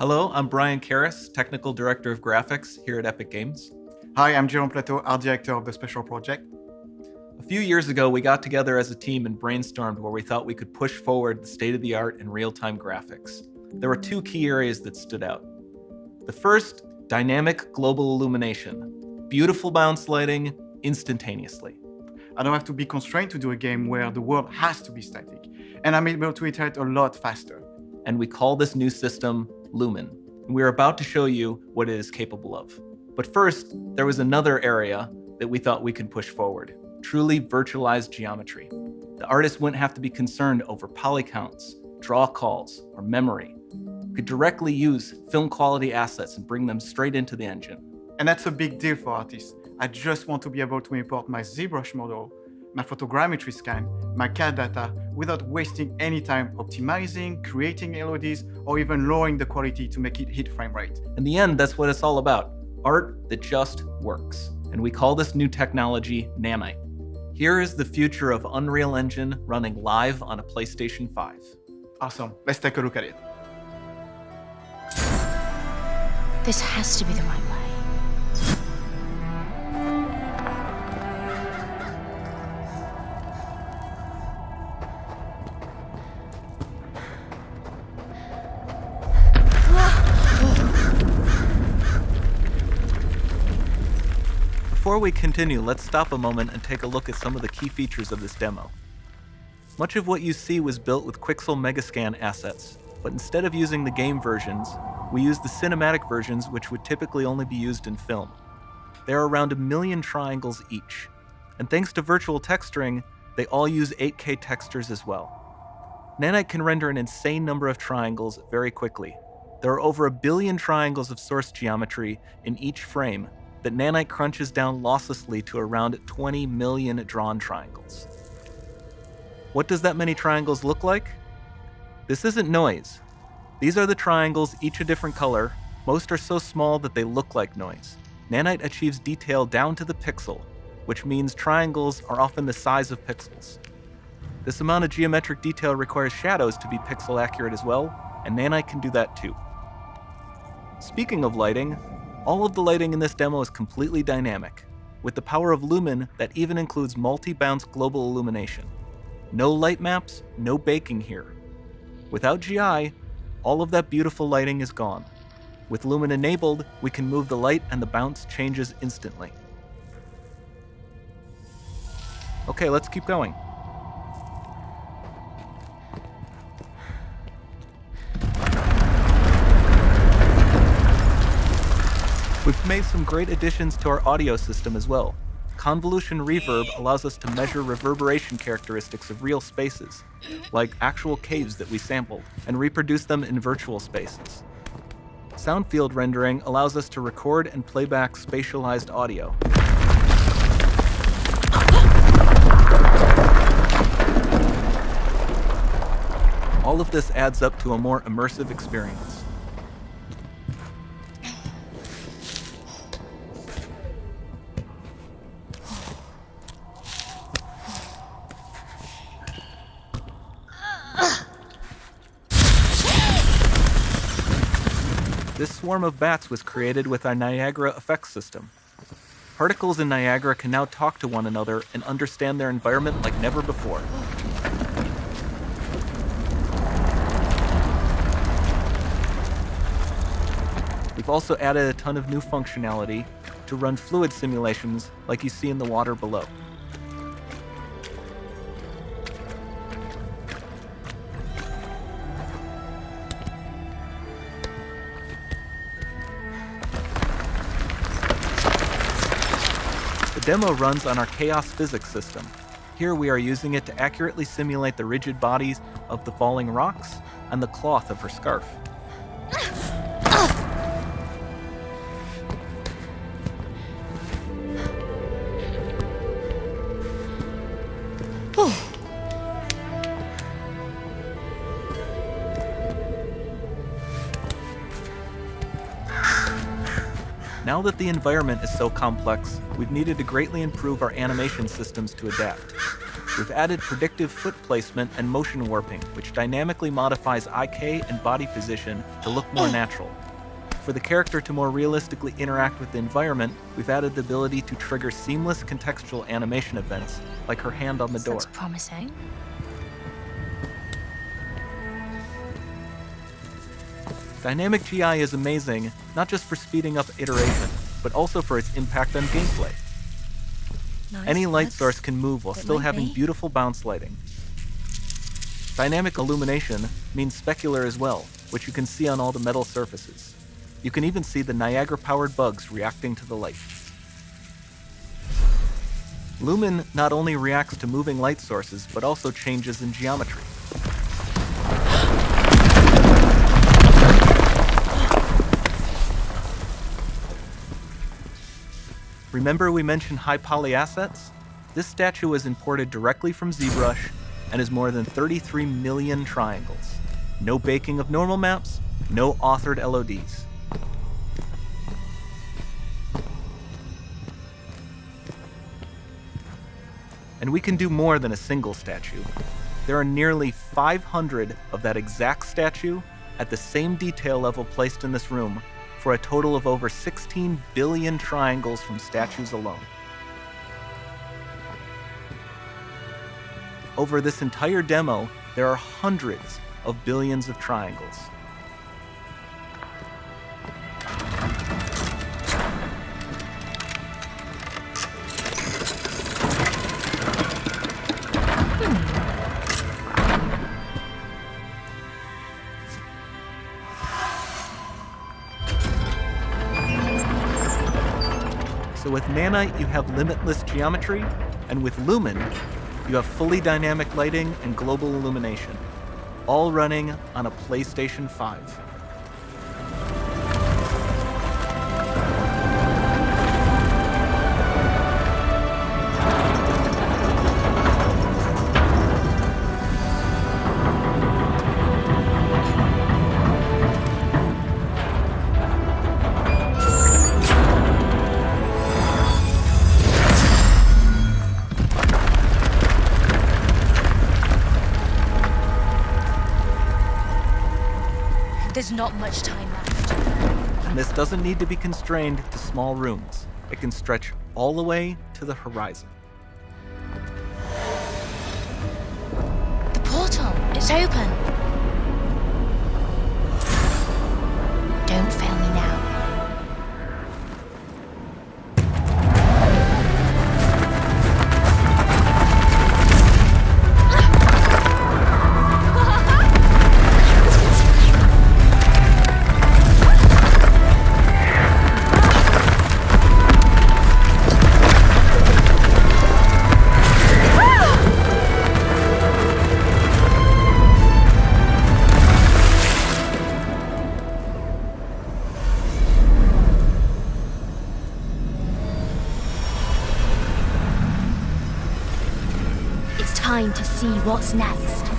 Hello, I'm Brian Karis, Technical Director of Graphics here at Epic Games. Hi, I'm Jerome Plateau, Art Director of the Special Project. A few years ago, we got together as a team and brainstormed where we thought we could push forward the state-of-the-art in real-time graphics. There were two key areas that stood out. The first, dynamic global illumination. Beautiful bounce lighting instantaneously. I don't have to be constrained to do a game where the world has to be static, and I'm able to iterate a lot faster. And we call this new system Lumen. And we're about to show you what it is capable of. But first, there was another area that we thought we could push forward. Truly virtualized geometry. The artist wouldn't have to be concerned over poly counts, draw calls, or memory. We could directly use film quality assets and bring them straight into the engine. And that's a big deal for artists. I just want to be able to import my ZBrush model, my photogrammetry scan, my CAD data without wasting any time optimizing, creating LODs, or even lowering the quality to make it hit frame rate. In the end, that's what it's all about. Art that just works. And we call this new technology Nanite. Here is the future of Unreal Engine running live on a PlayStation 5. Awesome, let's take a look at it. This has to be the right way. Before we continue, let's stop a moment and take a look at some of the key features of this demo. Much of what you see was built with Quixel Megascan assets, but instead of using the game versions, we used the cinematic versions, which would typically only be used in film. There are around 1 million triangles each, and thanks to virtual texturing, they all use 8K textures as well. Nanite can render an insane number of triangles very quickly. There are over 1 billion triangles of source geometry in each frame that Nanite crunches down losslessly to around 20 million drawn triangles. What does that many triangles look like? This isn't noise. These are the triangles, each a different color. Most are so small that they look like noise. Nanite achieves detail down to the pixel, which means triangles are often the size of pixels. This amount of geometric detail requires shadows to be pixel accurate as well, and Nanite can do that too. Speaking of lighting, all of the lighting in this demo is completely dynamic, with the power of Lumen that even includes multi-bounce global illumination. No light maps, no baking here. Without GI, all of that beautiful lighting is gone. With Lumen enabled, we can move the light and the bounce changes instantly. Okay, let's keep going. We've made some great additions to our audio system as well. Convolution reverb allows us to measure reverberation characteristics of real spaces, like actual caves that we sampled, and reproduce them in virtual spaces. Sound field rendering allows us to record and play back spatialized audio. All of this adds up to a more immersive experience. This swarm of bats was created with our Niagara effects system. Particles in Niagara can now talk to one another and understand their environment like never before. We've also added a ton of new functionality to run fluid simulations like you see in the water below. The demo runs on our chaos physics system. Here we are using it to accurately simulate the rigid bodies of the falling rocks and the cloth of her scarf. Now that the environment is so complex, we've needed to greatly improve our animation systems to adapt. we've added predictive foot placement and motion warping, which dynamically modifies IK and body position to look more natural. For the character to more realistically interact with the environment, we've added the ability to trigger seamless contextual animation events, like her hand on the door. Looks promising. Dynamic GI is amazing, not just for speeding up iteration, but also for its impact on gameplay. Nice. Any light Looks source can move while it still might having be. beautiful bounce lighting. Dynamic illumination means specular as well, which you can see on all the metal surfaces. You can even see the Niagara-powered bugs reacting to the light. Lumen not only reacts to moving light sources, but also changes in geometry. Remember we mentioned high poly assets? This statue was imported directly from ZBrush and is more than 33 million triangles. No baking of normal maps, no authored LODs. And we can do more than a single statue. There are nearly 500 of that exact statue at the same detail level placed in this room, for a total of over 16 billion triangles from statues alone. Over this entire demo, there are hundreds of billions of triangles. So with Nanite, you have limitless geometry, and with Lumen, you have fully dynamic lighting and global illumination, all running on a PlayStation 5. There's not much time left. And this doesn't need to be constrained to small rooms. It can stretch all the way to the horizon. The portal, it's open. Don't fail me now. It's time to see what's next.